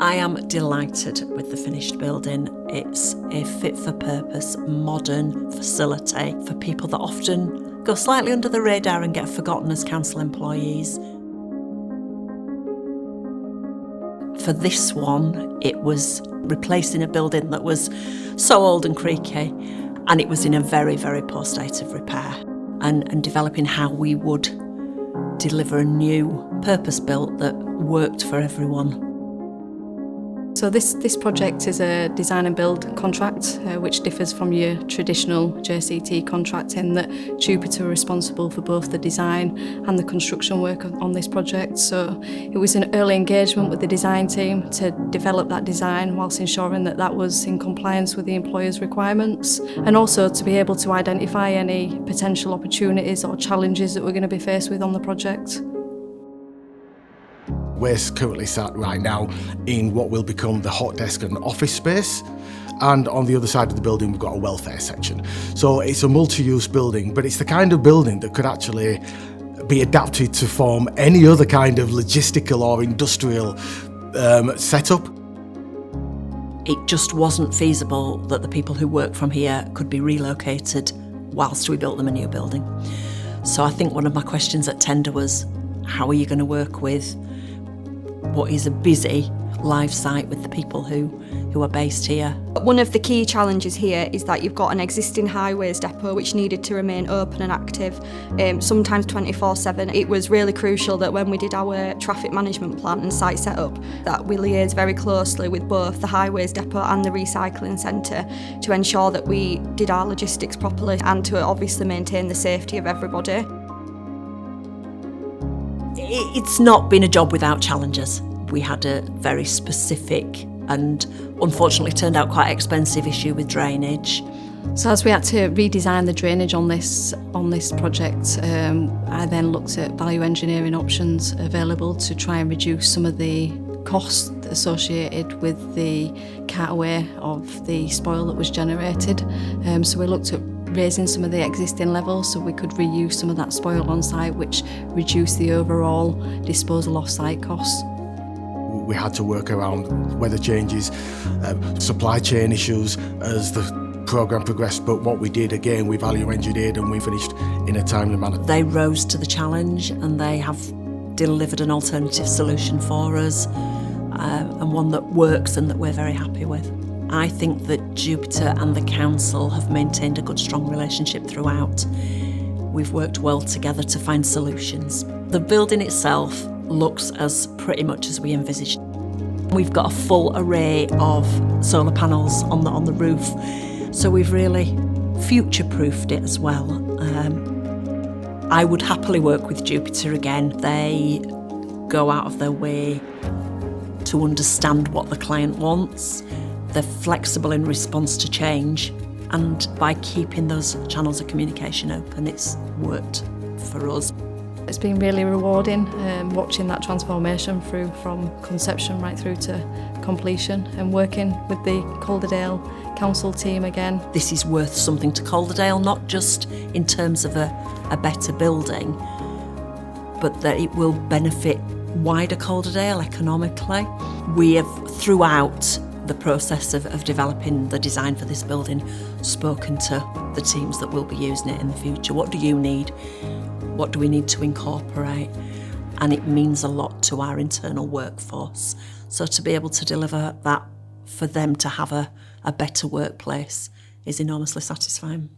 I am delighted with the finished building. It's a fit-for-purpose, modern facility for people that often go slightly under the radar and get forgotten as council employees. For this one, it was replacing a building that was so old and creaky, and it was in a very, very poor state of repair, and developing how we would deliver a new purpose-built that worked for everyone. So this project is a design and build contract, which differs from your traditional JCT contract in that Jupiter are responsible for both the design and the construction work on this project. So it was an early engagement with the design team to develop that design whilst ensuring that that was in compliance with the employer's requirements, and also to be able to identify any potential opportunities or challenges that we're going to be faced with on the project. We're currently sat right now in what will become the hot desk and office space, and on the other side of the building we've got a welfare section. So it's a multi-use building, but it's the kind of building that could actually be adapted to form any other kind of logistical or industrial setup. It just wasn't feasible that the people who work from here could be relocated whilst we built them a new building. So I think one of my questions at tender was, how are you going to work with what is a busy live site with the people who are based here? One of the key challenges here is that you've got an existing highways depot which needed to remain open and active, sometimes 24/7. It was really crucial that when we did our traffic management plan and site setup, that we liaised very closely with both the highways depot and the recycling centre to ensure that we did our logistics properly and to obviously maintain the safety of everybody. It's not been a job without challenges. We had a very specific and unfortunately turned out quite expensive issue with drainage. So as we had to redesign the drainage on this project, I then looked at value engineering options available to try and reduce some of the costs associated with the cartaway of the spoil that was generated. So we looked at raising some of the existing levels so we could reuse some of that spoil on site, which reduced the overall disposal off-site costs. We had to work around weather changes, supply chain issues as the programme progressed, but what we did again, we value engineered and we finished in a timely manner. They rose to the challenge and they have delivered an alternative solution for us, and one that works and that we're very happy with. I think that Jupiter and the council have maintained a good, strong relationship throughout. We've worked well together to find solutions. The building itself looks as pretty much as we envisaged. We've got a full array of solar panels on the roof, so we've really future-proofed it as well. I would happily work with Jupiter again. They go out of their way to understand what the client wants. They're flexible in response to change, and by keeping those channels of communication open, it's worked for us. It's been really rewarding watching that transformation through from conception right through to completion, and working with the Calderdale council team again. This is worth something to Calderdale, not just in terms of a better building, but that it will benefit wider Calderdale economically. We have, throughout the process of developing the design for this building, spoken to the teams that will be using it in the future. What do you need? What do we need to incorporate? And it means a lot to our internal workforce. So to be able to deliver that for them to have a better workplace is enormously satisfying.